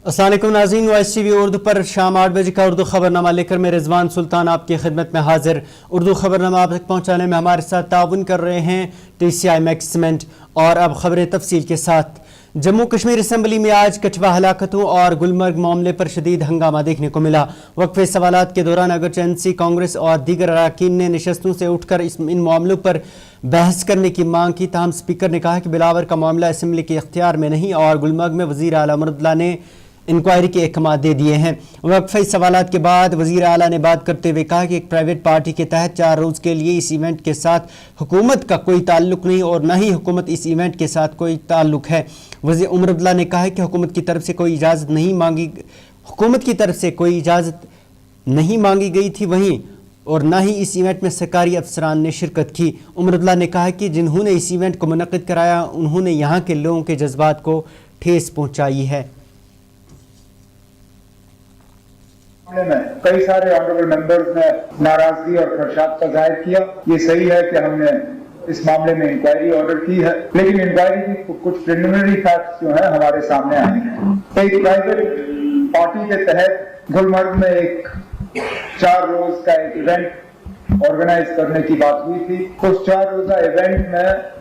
अस्सलाम वालेकुम नाज़रीन, वॉइस टीवी उर्दू पर शाम 8 बजे का उर्दू खबरनामा लेकर मैं रिजवान सुल्तान आपकी खिदमत में हाजिर। उर्दू खबरनामा आप तक पहुँचाने में हमारे साथ ताउन कर रहे हैं TCI मैक्समेंट। और अब खबरें तफसील के साथ। जम्मू कश्मीर असम्बली में आज कठवा हलाकतों और गुलमर्ग मामले पर शदीद हंगामा देखने को मिला। वक्फे सवालात के दौरान अगरचे NC, कांग्रेस और दीगर अरकान ने नशस्तों से उठकर इन मामलों पर बहस करने की मांग की, ताहम स्पीकर ने कहा कि बिलावर का मामला असम्बली के इख्तियार में नहीं और गुलमर्ग में वज़ीर आला उमरुद्दुल्लाह ने इंक्वायरी के अहकाम दे दिए हैं। वक्फे सवालात के बाद वज़ीर आला ने बात करते हुए कहा कि एक प्राइवेट पार्टी के तहत 4 रोज़ के लिए इस इवेंट के साथ हुकूमत का कोई ताल्लुक नहीं और न ही हुकूमत इस इवेंट के साथ कोई ताल्लुक है। वज़ीर उमरुद्दुल्लाह ने कहा कि हुकूमत की तरफ से कोई इजाज़त नहीं मांगी गई थी वहीं और न ही इस इवेंट में सरकारी अफसरान ने शिरकत की। उमरुद्दुल्लाह ने कहा कि जिन्होंने इस इवेंट को मुनक़्क़िद कराया उन्होंने यहाँ के लोगों के जज्बात को ठेस पहुँचाई है। में कई सारे ऑनरेबल मेंबर्स ने नाराजगी और खदशात का जाहिर किया। ये सही है कि हमने इस मामले में इंक्वायरी ऑर्डर की है, लेकिन इंक्वायरी की कुछ प्रिलिमिनरी फैक्ट्स जो है हमारे सामने आए हैं। एक प्राइवेट पार्टी के तहत गुलमर्ग में एक 4 रोज का एक इवेंट ऑर्गेनाइज करने की बात हुई थी। उस 4 रोजा इवेंट में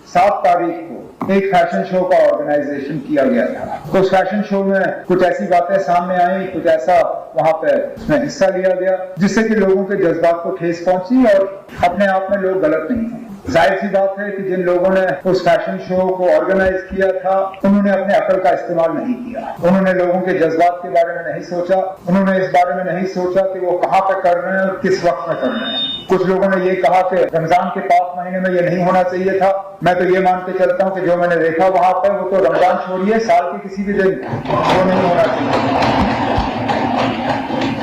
7 तारीख को एक फैशन शो का ऑर्गेनाइजेशन किया गया था। उस फैशन शो में कुछ ऐसी बातें सामने आई, कुछ ऐसा वहां पे उसमें हिस्सा लिया गया जिससे कि लोगों के जज्बात को ठेस पहुंची और अपने आप में लोग गलत नहीं हैं। जाहिर सी बात है कि जिन लोगों ने उस फैशन शो को ऑर्गेनाइज किया था उन्होंने अपने अकल का इस्तेमाल नहीं किया। उन्होंने लोगों के जज्बात के बारे में नहीं सोचा। उन्होंने इस बारे में नहीं सोचा कि वो कहाँ पे कर रहे हैं और किस वक्त में कर रहे हैं। कुछ लोगों ने ये कहा कि रमजान के पाक महीने में ये नहीं होना चाहिए था। मैं तो ये मान के चलता हूँ कि जो मैंने देखा वहां पर वो तो रमजान छोड़िए साल के किसी भी दिन वो नहीं होना चाहिए।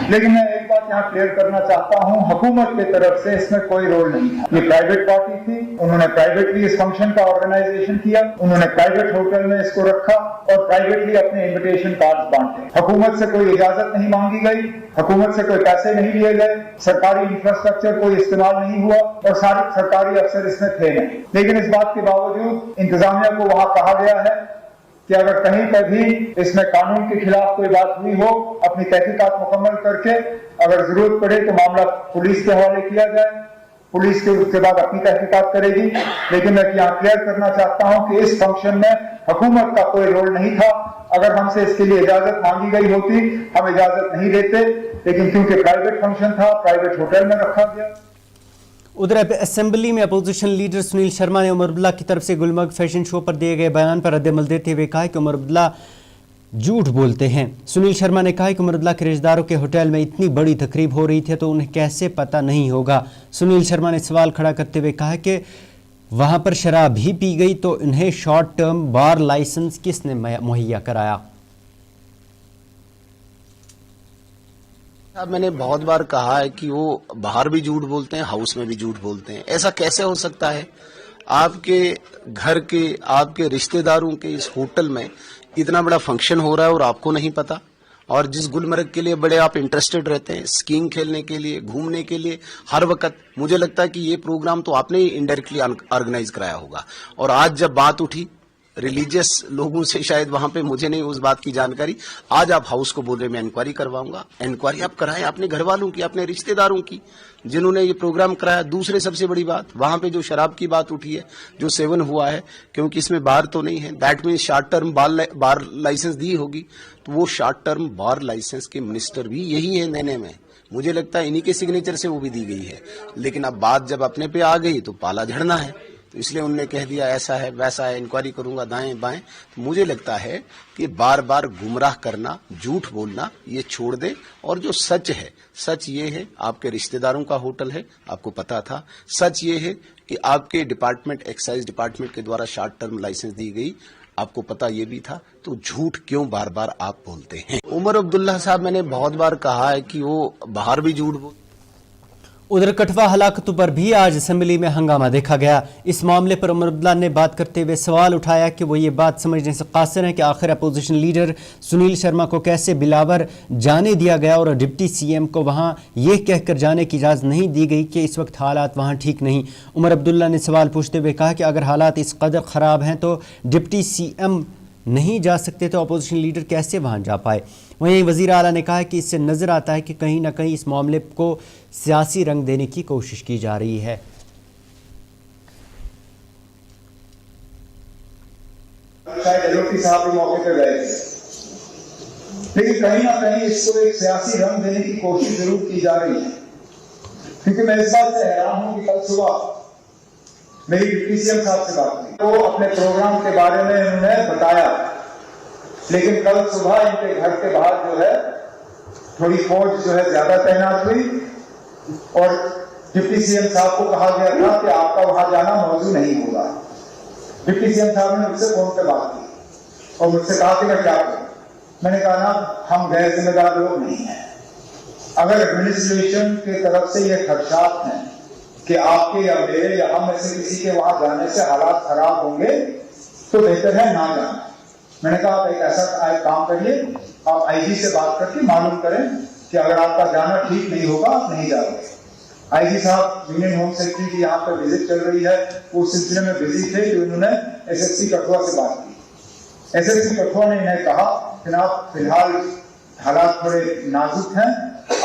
लेकिन मैं एक बात यहाँ क्लियर करना चाहता हूँ, हुकूमत की तरफ से इसमें कोई रोल नहीं है। ये प्राइवेट पार्टी थी, उन्होंने प्राइवेटली इस फंक्शन का ऑर्गेनाइजेशन किया, उन्होंने प्राइवेट होटल में इसको रखा और प्राइवेटली अपने इन्विटेशन कार्ड्स बांटे। हुकूमत से कोई इजाजत नहीं मांगी गई, हुकूमत से कोई पैसे नहीं लिए गए, सरकारी इंफ्रास्ट्रक्चर कोई इस्तेमाल नहीं हुआ और सारे सरकारी अफसर इसमें थे नहीं। लेकिन इस बात के बावजूद इंतजामिया को वहां कहा गया है कि अगर कहीं पर भी इसमें कानून के खिलाफ कोई बात हुई हो, अपनी तहकीकात मुकम्मल करके अगर जरूरत पड़े तो मामला पुलिस के हवाले किया जाए। पुलिस के उसके बाद अपनी तहकीकात करेगी। लेकिन मैं यहाँ क्लियर करना चाहता हूँ कि इस फंक्शन में हुकूमत का कोई रोल नहीं था। अगर हमसे इसके लिए इजाजत मांगी गई होती हम इजाजत नहीं देते, लेकिन क्योंकि प्राइवेट फंक्शन था प्राइवेट होटल में रखा गया। उधर असेंबली में अपोजिशन लीडर सुनील शर्मा ने उमरुद्दुल्लाह की तरफ से गुलमर्ग फैशन शो पर दिए गए बयान पर रद्द-ए-अमल देते हुए कहा कि उमरुद्दुल्लाह झूठ बोलते हैं। सुनील शर्मा ने कहा कि उमरुद्दुल्लाह के रिश्तेदारों के होटल में इतनी बड़ी तकरीब हो रही थी तो उन्हें कैसे पता नहीं होगा। सुनील शर्मा ने सवाल खड़ा करते हुए कहा कि वहां पर शराब भी पी गई तो उन्हें शॉर्ट टर्म बार लाइसेंस किसने मुहैया कराया। अब मैंने बहुत बार कहा है कि वो बाहर भी झूठ बोलते हैं, हाउस में भी झूठ बोलते हैं। ऐसा कैसे हो सकता है? आपके घर के, आपके रिश्तेदारों के इस होटल में इतना बड़ा फंक्शन हो रहा है और आपको नहीं पता। और जिस गुलमर्ग के लिए बड़े आप इंटरेस्टेड रहते हैं, स्कीइंग खेलने के लिए, घूमने के लिए हर वक्त, मुझे लगता है कि ये प्रोग्राम तो आपने ही इनडायरेक्टली ऑर्गेनाइज कराया होगा। और आज जब बात उठी रिलीजियस लोगों से, शायद वहां पे मुझे नहीं उस बात की जानकारी, आज आप हाउस को बोल रहे मैं इंक्वायरी करवाऊंगा। इंक्वायरी आप कराएं अपने घर वालों की, अपने रिश्तेदारों की जिन्होंने ये प्रोग्राम कराया। दूसरे सबसे बड़ी बात, वहां पे जो शराब की बात उठी है, जो सेवन हुआ है, क्योंकि इसमें बार तो नहीं है, that means short term bar licence दी होगी, तो वो शॉर्ट टर्म बार लाइसेंस के मिनिस्टर भी यही है देने में। मुझे लगता है इन्हीं के सिग्नेचर से वो भी दी गई है। लेकिन अब बात जब अपने पे आ गई तो पाला झड़ना है, तो इसलिए उनने कह दिया ऐसा है वैसा है, इंक्वायरी करूंगा दाएं बाएं। तो मुझे लगता है कि बार बार गुमराह करना, झूठ बोलना ये छोड़ दे। और जो सच है, सच ये है आपके रिश्तेदारों का होटल है, आपको पता था। सच ये है कि आपके डिपार्टमेंट, एक्साइज डिपार्टमेंट के द्वारा शॉर्ट टर्म लाइसेंस दी गई, आपको पता ये भी था। तो झूठ क्यों बार बार आप बोलते हैं? उमर अब्दुल्ला साहब, मैंने बहुत बार कहा है कि वो बाहर भी झूठ बोलते। उधर कठवा हलाकतों पर भी आज असेंबली में हंगामा देखा गया। इस मामले पर उमरुद्दुल्लाह ने बात करते हुए सवाल उठाया कि वो ये बात समझने से कासिर हैं कि आखिर अपोजिशन लीडर सुनील शर्मा को कैसे बिलावर जाने दिया गया और डिप्टी CM को वहां ये कहकर जाने की इजाज़त नहीं दी गई कि इस वक्त हालात वहां ठीक नहीं। उमर अब्दुल्ला ने सवाल पूछते हुए कहा कि अगर हालात इस कदर ख़राब हैं तो डिप्टी CM नहीं जा सकते तो अपोजिशन लीडर कैसे वहां जा पाए। वहीं वज़ीर आला ने कहा कि इससे नज़र आता है कि कहीं ना कहीं इस मामले को सियासी रंग देने की कोशिश की जा रही है। शायद एलओटी साहब भी मौके पर गए थे, लेकिन कहीं ना कहीं इसको एक सियासी रंग देने की कोशिश जरूर की जा रही है। क्योंकि मैं इस बात से हैरान हूं कि कल सुबह मेरी डिप्टी सीएम साहब से बात हुई, तो अपने प्रोग्राम के बारे में उन्होंने बताया, लेकिन कल सुबह इनके घर के बाहर जो है थोड़ी फौज जो है ज्यादा तैनात हुई और डिप्टी सीएम साहब को कहा गया था कि आपका वहां जाना मौजूद नहीं होगा। डिप्टी सीएम साहब ने मुझसे फोन पे बात की और मुझसे कहा कि मैं क्या करूं। मैंने कहा ना, हम गैर जिम्मेदार लोग नहीं हैं। अगर एडमिनिस्ट्रेशन की तरफ से ये खदशात हैं कि आपके या मेरे या हम में से किसी के वहां जाने से हालात खराब होंगे, तो बेहतर है ना जाना। मैंने कहा आप एक ऐसा काम करिए, आप आईजी से बात करके मालूम करें कि अगर आपका जाना ठीक नहीं होगा आप नहीं जाओगे। आईजी साहब यूनियन होम सेक्रेटरी की यहाँ पर विजिट चल रही है, उस सिलसिले में बिजी थे कि उन्होंने एसएसपी कठुआ से बात की। एसएसपी कठुआ ने इन्हें कहा जनाब फिलहाल हालात थोड़े नाजुक हैं,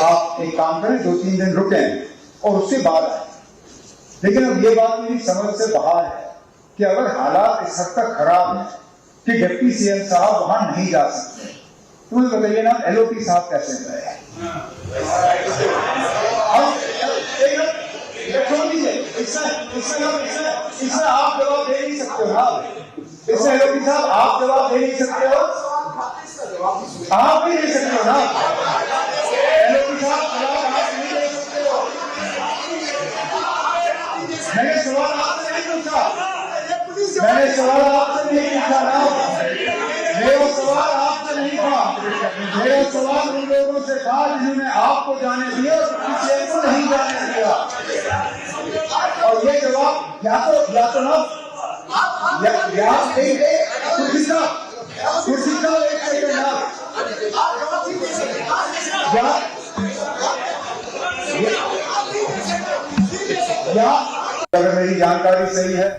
आप एक काम करें 2-3 दिन रुकें और उसके बाद आए। लेकिन अब ये बात मेरी समझ से बाहर है कि अगर हालात इस हद तक खराब है कि डिप्टी सीएम साहब वहां नहीं जा सकते, तो मुझे बताइए ना एलओटी साहब कैसे गए? इसमें आप जवाब दे नहीं सकते हो ना, इसमें एलओटी साहब आप जवाब दे नहीं सकते हो, आप भी दे सकते हो ना एलओटी साहब, जवाब आप नहीं दे सकते हो। मैंने सवाल आपसे नहीं पूछा, मैंने सवाल आपसे नहीं पूछा ना, मेरा सवाल आपसे नहीं था, मेरा सवाल उन लोगों से था जिन्होंने आपको जाने दिया और किसी को नहीं जाने दिया। और ये जवाब या तो ना या कुर्सी का एक सेकंड या अगर मेरी जानकारी सही है।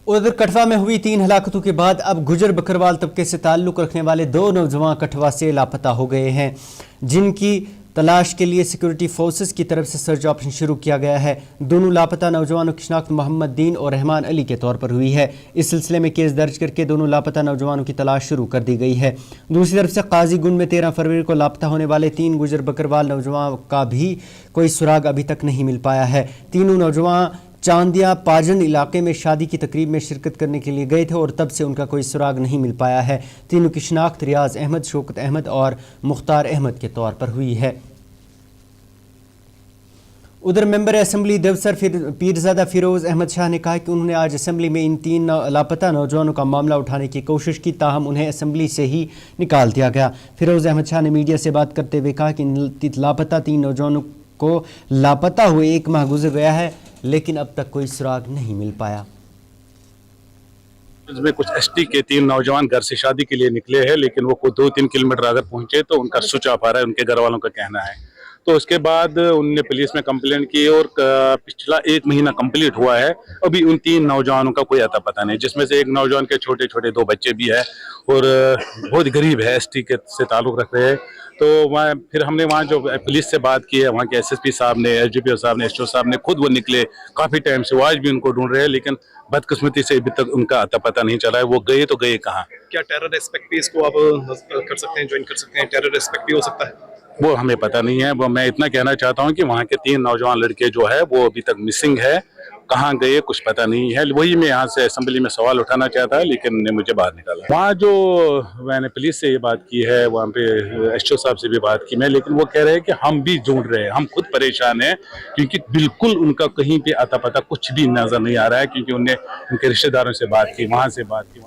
उधर कठवा में हुई 3 हलाकतों के बाद अब गुजर बकरवाल तबके से ताल्लुक़ रखने वाले 2 नौजवान कठवा से लापता हो गए हैं, जिनकी तलाश के लिए सिक्योरिटी फोर्सेस की तरफ से सर्च ऑपरेशन शुरू किया गया है। दोनों लापता नौजवानों की शिनाख्त मोहम्मद दीन और रहमान अली के तौर पर हुई है। इस सिलसिले में केस दर्ज करके दोनों लापता नौजवानों की तलाश शुरू कर दी गई है। दूसरी तरफ से काजी गुंड में 13 फरवरी को लापता होने वाले 3 गुजर बकरवाल नौजवान का भी कोई सुराग अभी तक नहीं मिल पाया है। तीनों नौजवान चांदिया पाजन इलाके में शादी की तकरीब में शिरकत करने के लिए गए थे और तब से उनका कोई सुराग नहीं मिल पाया है। तीनों की शिनाख्त रियाज अहमद, शौकत अहमद और मुख्तार अहमद के तौर पर हुई है। उधर मेंबर असम्बली देवसर पीरजादा फिरोज़ अहमद शाह ने कहा कि उन्होंने आज असम्बली में इन 3 लापता नौजवानों का मामला उठाने की कोशिश की, ताहम उन्हें असम्बली से ही निकाल दिया गया। फिरोज़ अहमद शाह ने मीडिया से बात करते हुए कहा कि इन लापता 3 नौजवानों को लापता हुए 1 माह गुजर गया है, लेकिन अब तक कोई सुराग नहीं मिल पाया। इसमें कुछ एसटी के 3 नौजवान घर से शादी के लिए निकले हैं, लेकिन वो 2-3 किलोमीटर अगर पहुंचे तो उनका स्विच ऑफ आ रहा है, उनके घर वालों का कहना है। तो उसके बाद उनने पुलिस में कंप्लेंट की और पिछला 1 महीना कंप्लीट हुआ है, अभी उन 3 नौजवानों का कोई अता पता नहीं, जिसमें से एक नौजवान के छोटे छोटे 2 बच्चे भी है और बहुत गरीब है, एसटी के से ताल्लुक़ रख रहे हैं। तो वहाँ फिर हमने वहाँ जो पुलिस से बात की है, वहाँ के एसएसपी साहब ने, एसडीपीओ साहब ने, एसओ साहब ने खुद वो निकले काफ़ी टाइम से, वो आज भी उनको ढूंढ रहे हैं, लेकिन बदकिस्मती से अभी तक उनका अता पता नहीं चला है, वो गए तो गए कहाँ। क्या टेरर एस्पेक्ट भी इसको आप कर सकते हैं, ज्वाइन कर सकते हैं, टेरर एस्पेक्ट भी हो सकता है? वो हमें पता नहीं है। वो मैं इतना कहना चाहता हूँ कि वहाँ के 3 नौजवान लड़के जो है वो अभी तक मिसिंग है, कहाँ गए कुछ पता नहीं है। वही मैं यहाँ से असेंबली में सवाल उठाना चाहता है, लेकिन ने मुझे बाहर निकाला। वहाँ जो मैंने पुलिस से ये बात की है, वहाँ पे एसओ साहब से भी बात की मैं, लेकिन वो कह रहे हैं कि हम भी ढूंढ रहे हैं, हम खुद परेशान हैं, क्योंकि बिल्कुल उनका कहीं पे अता पता कुछ भी नजर नहीं आ रहा है, क्योंकि उनने उनके रिश्तेदारों से बात की, वहाँ से बात की।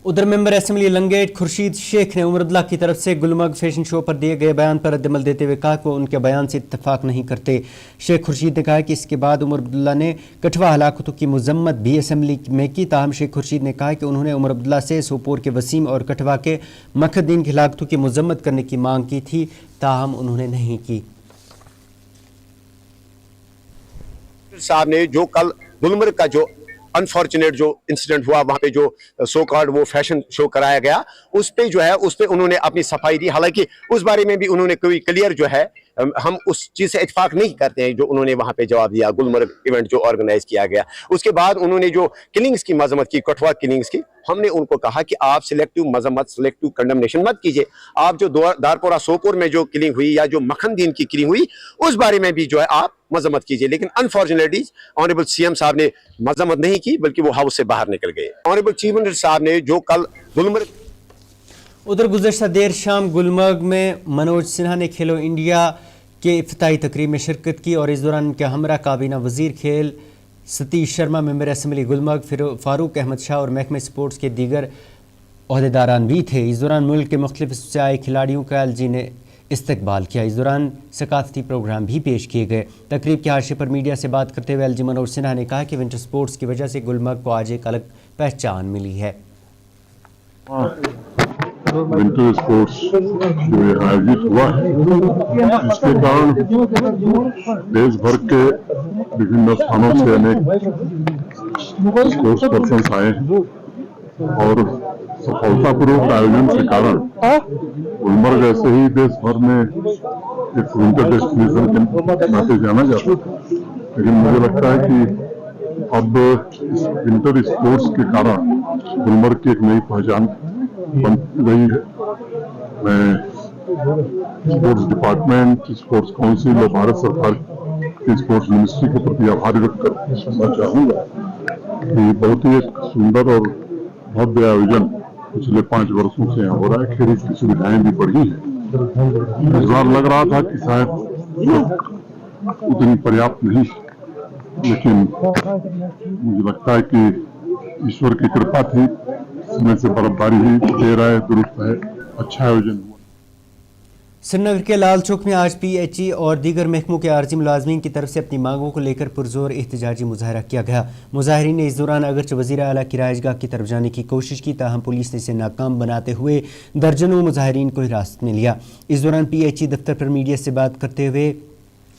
उधर मेंबर असम्बली लंगेट खुर्शीद शेख ने उमर अब्दुल्ला की तरफ से गुलमर्ग फैशन शो पर दिए गए बयान पर रद्दमल देते हुए कहा कि वो उनके बयान से इत्तेफाक नहीं करते। शेख खुर्शीद ने कहा कि इसके बाद उमर अब्दुल्ला ने कठवा हलाकतों की मजम्मत भी असम्बली में की, ताहम शेख खुर्शीद ने कहा कि उन्होंने उमर अब्दुल्ला से सोपोर के वसीम और कठवा के मखदीन की हलाकतों की मजम्मत करने की मांग की थी, ताहम उन्होंने नहीं की। साहब ने जो कल गुलमर्ग का जो अनफॉर्चुनेट जो इंसिडेंट हुआ वहां पे जो सो कॉल्ड वो फैशन शो कराया गया, उस पे जो है उस पे उन्होंने अपनी सफाई दी। हालांकि उस बारे में भी उन्होंने कोई क्लियर जो है, हम उस चीज से इत्तेफाक नहीं करते हैं जो उन्होंने वहां पे जवाब दिया गुलमर्ग इवेंट जो ऑर्गेनाइज किया गया। उसके बाद उन्होंने जो किलिंग्स की मजम्मत की, कठुआ किलिंग्स की, हमने उनको कहा कि आप सिलेक्टिव मजम्मत, सिलेक्टिव कंडमनेशन मत कीजिए। आप जो दारपोरा सोपोर में जो किलिंग हुई या जो मखनदीन की किलिंग हुई उस बारे में भी जो है आप मजम्मत कीजिए। लेकिन अनफॉर्चुनेटली ऑनरेबल सीएम साहब ने मजम्मत नहीं की, बल्कि वो हाउस से बाहर निकल गए। ऑनरेबल चीफ मिनिस्टर साहब ने जो कल गुलमर्ग उधर गुज़श्ता देर शाम गुलमर्ग में मनोज सिन्हा ने खेलो इंडिया के इफ्तिताई तकरीब में शिरकत की और इस दौरान उनके हमरा काबीना वजीर खेल सतीश शर्मा, मेंबर असम्बली गुलमर्ग फारूक अहमद शाह और महकमे स्पोर्ट्स के दीगर अहदेदारान भी थे। इस दौरान मुल्क के मुख्तलिफ हिस्सों से आए खिलाड़ियों का एलजी ने इस्तकबाल किया। इस दौरान सकाफती प्रोग्राम भी पेश किए गए। तकरीब के हाशिए पर मीडिया से बात करते हुए एलजी मनोज सिन्हा ने कहा कि विंटर स्पोर्ट्स की वजह से गुलमर्ग को आज एक अलग पहचान मिली है। विंटर स्पोर्ट्स जो आयोजित हुआ है, इसके कारण देश भर के विभिन्न स्थानों से अनेक स्पोर्ट्स पर्सन्स आए हैं और सफलतापूर्वक आयोजन के कारण गुलमर्ग ऐसे ही देश भर में एक विंटर डेस्टिनेशन के नाते जाना जाता है। लेकिन मुझे लगता है कि अब इस विंटर स्पोर्ट्स के कारण गुलमर्ग की एक नई पहचान बन गई है। मैं स्पोर्ट्स डिपार्टमेंट, स्पोर्ट्स काउंसिल और भारत सरकार की स्पोर्ट्स मिनिस्ट्री के प्रति आभार व्यक्त करना चाहूँगा कि बहुत ही एक सुंदर और भव्य आयोजन पिछले 5 वर्षों से यहाँ हो रहा है। खेल की सुविधाएं भी बढ़ी हैं। इस बार लग रहा था कि शायद उतनी पर्याप्त नहीं, लेकिन मुझे लगता है कि ईश्वर की कृपा थी, समय से बर्फबारी हुई, देर आए दुरुस्त है, अच्छा आयोजन हुआ। श्रीनगर के लाल चौक में आज PHE और दीगर महकमों के आर्जी मुलाजमीन की तरफ से अपनी मांगों को लेकर पुरजोर एहतजाजी मुजाहरा किया गया। मुजाहिरीन ने इस दौरान अगरचे वज़ीर आला की रिहाइशगाह की तरफ जाने की कोशिश की, ताहम पुलिस ने इसे नाकाम बनाते हुए दर्जनों मुजाहिरीन को हिरासत में लिया। इस दौरान PHE दफ्तर पर मीडिया से बात करते हुए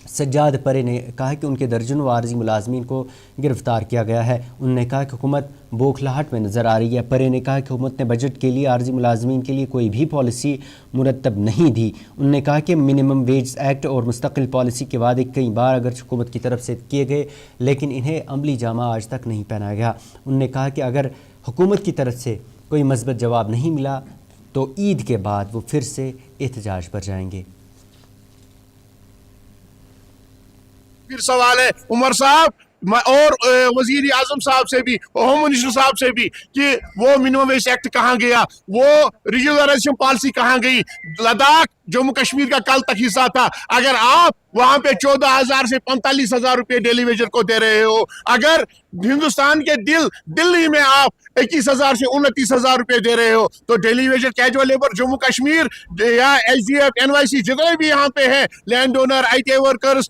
सज्जाद परे ने कहा कि उनके दर्जनों आर्जी मुलाजमीन को गिरफ्तार किया गया है। उन्होंने कहा कि हुकूमत बौखलाहट में नज़र आ रही है। परे ने कहा कि हुकूमत ने बजट के लिए आर्जी मुलाजमीन के लिए कोई भी पॉलिसी मुरतब नहीं दी। उन्होंने कहा कि मिनिमम वेज एक्ट और मुस्तकिल पॉलिसी के वादे कई बार अगर हुकूमत की तरफ से किए गए, लेकिन इन्हें अमली जामा आज तक नहीं पहनाया गया। उन्होंने कहा कि अगर हुकूमत की तरफ से कोई मस्बत जवाब नहीं मिला तो ईद के बाद वो फिर से एहतजाज पर जाएंगे। फिर सवाल है उमर साहब और वजीर आजम साहब से भी, होम मिनिस्टर साहब से भी, कि वो मिनिमम वेज एक्ट कहाँ गया, वो रिजर्वेशन पॉलिसी कहाँ गई। लद्दाख जम्मू कश्मीर का कल तक हिस्सा था। अगर आप वहां पे 14,000 से 45,000 रुपए डेली वेजर को दे रहे हो, अगर हिंदुस्तान के दिल्ली में आप 21,000 से 29,000 रुपए दे रहे हो, तो daily Vaser casual labour Jammu Kashmir या SDF NYC जितने भी यहाँ पे हैं, लैंड ओनर, IT वर्कर्स,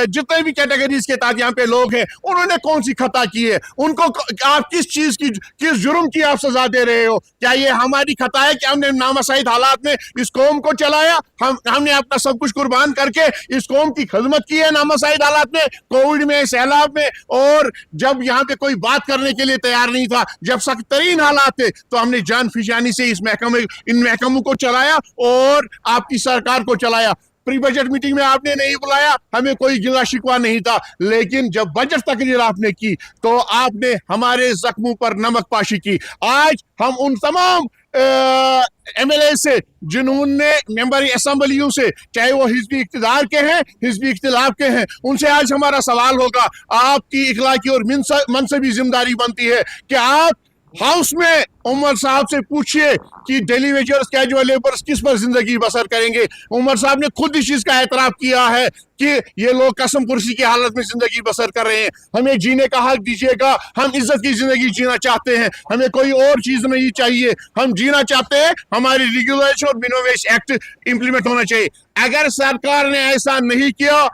जितने भी कैटेगरीज के तहत यहाँ पे लोग हैं, उन्होंने कौन सी खता की है? उनको आप किस चीज की, किस जुर्म की आप सजा दे रहे हो? क्या ये हमारी खता है कि हमने नामसाइद हालात में इस कौम को चलाया? हमने अपना सब कुछ कुर्बान करके इस कौम की खिदमत की है नामसाइद हालात में, कोविड में, सैलाब में, और जब यहाँ पे कोई बात करने के लिए तैयार नहीं था, जब सख्त तरीन हालात थे, तो हमने जान फिजानी से इन महकमों को चलाया और आपकी सरकार को चलाया। प्री बजट मीटिंग में आपने नहीं बुलाया, हमें कोई गिला शिकवा नहीं था, लेकिन जब बजट तकरीर आपने की तो आपने हमारे जख्मों पर नमक पाशी की। आज हम उन तमाम MLA से जिन्होंने मेंबर असेंबलियों से, चाहे वो हिजबी इख्तिदार के हैं, हिजबी इख्तिलाफ के हैं, उनसे आज हमारा सवाल होगा। आपकी इखलाकी और मनसबी जिम्मेदारी बनती है कि आप हाउस में उमर साहब से पूछिए कि डेली वेजर्स, कैजुअल लेबर्स किस पर जिंदगी बसर करेंगे। उमर साहब ने खुद इस चीज का एतराफ किया है कि ये लोग कसम कुर्सी की हालत में जिंदगी बसर कर रहे हैं। हमें जीने का हक दीजिएगा, हम इज्जत की जिंदगी जीना चाहते हैं, हमें कोई और चीज नहीं चाहिए। हम जीना चाहते हैं, हमारी रेगुलेशन और मिनिमम वेज एक्ट इंप्लीमेंट होना चाहिए। अगर सरकार ने ऐसा नहीं किया,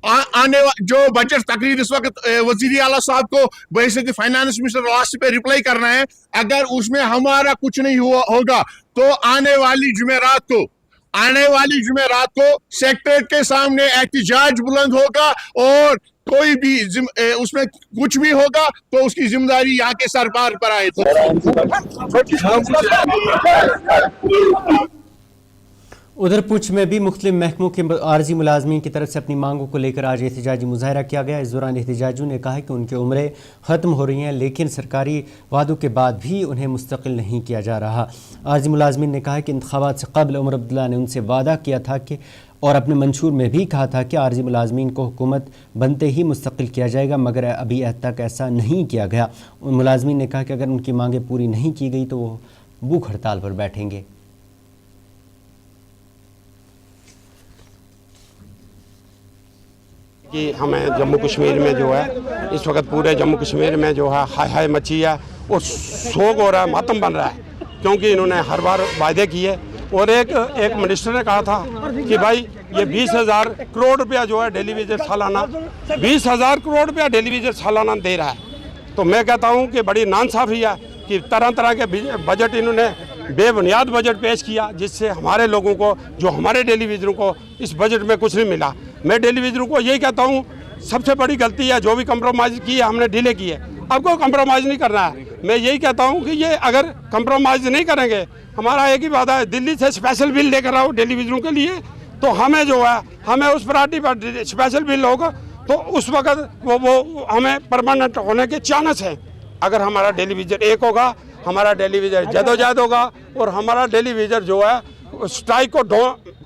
आने जो बजट तकरीर इस वक्त वजीर आला साहब को बहैसियत फाइनेंस मिनिस्टर लास्ट पे रिप्लाई करना है, अगर उसमें हमारा कुछ नहीं होगा तो आने वाली जुमेरात को सेक्रेटरीट के सामने एहतजाज बुलंद होगा और कोई भी उसमें कुछ भी होगा तो उसकी जिम्मेदारी यहाँ के सरकार पर आए। उधर पुंछ में भी मुख्तलिफ महकमों के आर्जी मुलाजमीन की तरफ से अपनी मांगों को लेकर आज एहतजाजी मुजाहरा किया गया। इस दौरान एहतजाजियों ने कहा कि उनकी उम्रें ख़त्म हो रही हैं, लेकिन सरकारी वादों के बाद भी उन्हें मुस्तकिल नहीं किया जा रहा। आर्जी मुलाजमीन ने कहा कि इंतखाबात से कबल उमर अब्दुल्ला ने उनसे वादा किया था कि और अपने मंशूर में भी कहा था कि आर्जी मुलाजमीन को हुकूमत बनते ही मुस्तकिल किया जाएगा, मगर अभी तक ऐसा नहीं किया गया। उन मुलाजमीन ने कहा कि अगर उनकी मांगें पूरी नहीं की गई तो वो भूख हड़ताल पर बैठेंगे। कि हमें जम्मू कश्मीर में जो है इस वक्त पूरे जम्मू कश्मीर में जो है हाय हाय मची है और शोक हो रहा है, मातम बन रहा है, क्योंकि इन्होंने हर बार वायदे किए। और एक मिनिस्टर ने कहा था कि भाई ये 20,000 करोड़ रुपया जो है डेली वेजेस सालाना 20,000 करोड़ रुपया डेली वेजेस सालाना दे रहा है। तो मैं कहता हूँ कि बड़ी नाइंसाफ़ी है कि तरह तरह के बजट इन्होंने बेबुनियाद बजट पेश किया, जिससे हमारे लोगों को, जो हमारे डेली वेजरों को इस बजट में कुछ नहीं मिला। मैं डेली वेजरों को यही कहता हूँ, सबसे बड़ी गलती है जो भी कंप्रोमाइज़ की है हमने डिले की है, अब कोई कंप्रोमाइज़ नहीं करना है। मैं यही कहता हूँ कि ये अगर कंप्रोमाइज़ नहीं करेंगे, हमारा एक ही वादा है, दिल्ली से स्पेशल बिल लेकर आओ डेली वेजरों के लिए, तो हमें जो है हमें उस प्रायोरिटी पर स्पेशल बिल होगा तो उस वक्त वो हमें परमानेंट होने के चांस हैं। अगर हमारा डेली वेजर एक होगा, हमारा डेली वेजर जदोजहद होगा और हमारा डेली वेजर जो है स्ट्राइक को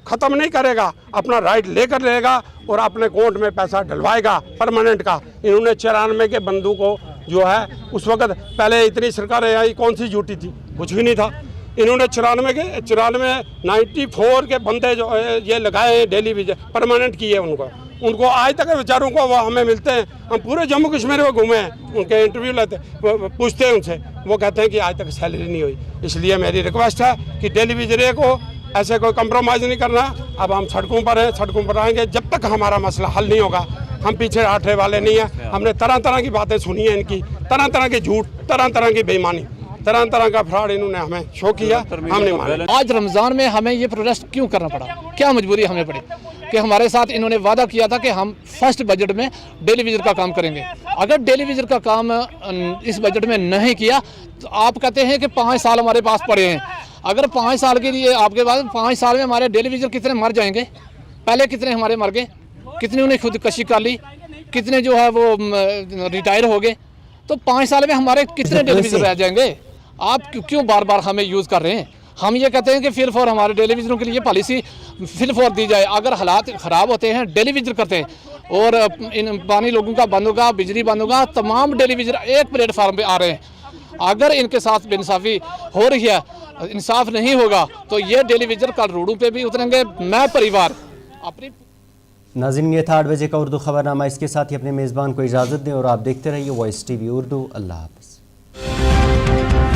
ख़त्म नहीं करेगा, अपना राइट लेकर रहेगा और अपने अकाउंट में पैसा डलवाएगा परमानेंट का। इन्होंने 94 के बंदू को जो है उस वक्त, पहले इतनी सरकारें आई, कौन सी झूठी थी, कुछ भी नहीं था। इन्होंने 94 के बंदे जो ये लगाए डेली वेजर परमानेंट किए उनको आज तक बेचारों को वो हमें मिलते हैं। हम पूरे जम्मू कश्मीर में घूमे हैं, उनके इंटरव्यू लेते, पूछते हैं उनसे, वो कहते हैं कि आज तक सैलरी नहीं हुई। इसलिए मेरी रिक्वेस्ट है कि डेली वेजर एक हो, ऐसे कोई कंप्रोमाइज़ नहीं करना। अब हम सड़कों पर हैं, सड़कों पर आएंगे, जब तक हमारा मसला हल नहीं होगा हम पीछे हटने वाले नहीं हैं। हमने तरह तरह की बातें सुनी हैं इनकी, तरह तरह के झूठ, तरह तरह की बेईमानी, तरह तरह का फ्रॉड इन्होंने हमें शो किया, हम नहीं माने। आज रमज़ान में हमें ये प्रोटेस्ट क्यों करना पड़ा, क्या मजबूरी हमें पड़ी कि हमारे साथ इन्होंने वादा किया था कि हम फर्स्ट बजट में डेली वेजर का काम करेंगे। अगर डेली वेजर का काम इस बजट में नहीं किया तो आप कहते हैं कि 5 साल हमारे पास पड़े हैं। अगर 5 साल के लिए आपके पास 5 साल में हमारे डेली वेजर कितने मर जाएंगे, पहले कितने हमारे मर गए, कितने उन्हें खुदकशी कर ली, कितने जो है वो रिटायर हो गए, तो 5 साल में हमारे कितने डेली वेजर रह जाएंगे। आप क्यों बार बार हमें यूज़ कर रहे हैं। हम ये कहते हैं कि फिल फॉर हमारे डेली वेजरों के लिए पॉलिसी फिल फॉर दी जाए। अगर हालात ख़राब होते हैं, डेली वेजर करते हैं और इन पानी लोगों का बंद होगा, बिजली बंद होगा, तमाम डेली वेजर एक प्लेटफार्म पे आ रहे हैं। अगर इनके साथ बेइंसाफ़ी हो रही है, इंसाफ नहीं होगा, तो ये डेली वेजर कल रोडों पे भी उतरेंगे। मैं परिवार अपनी नाज़रीन, ये था 8 बजे का उर्दू खबरनामा। इसके साथ ही अपने मेज़बान को इजाज़त दें और आप देखते रहिए वॉइस TV उर्दू। अल्लाह हाफ़िज़।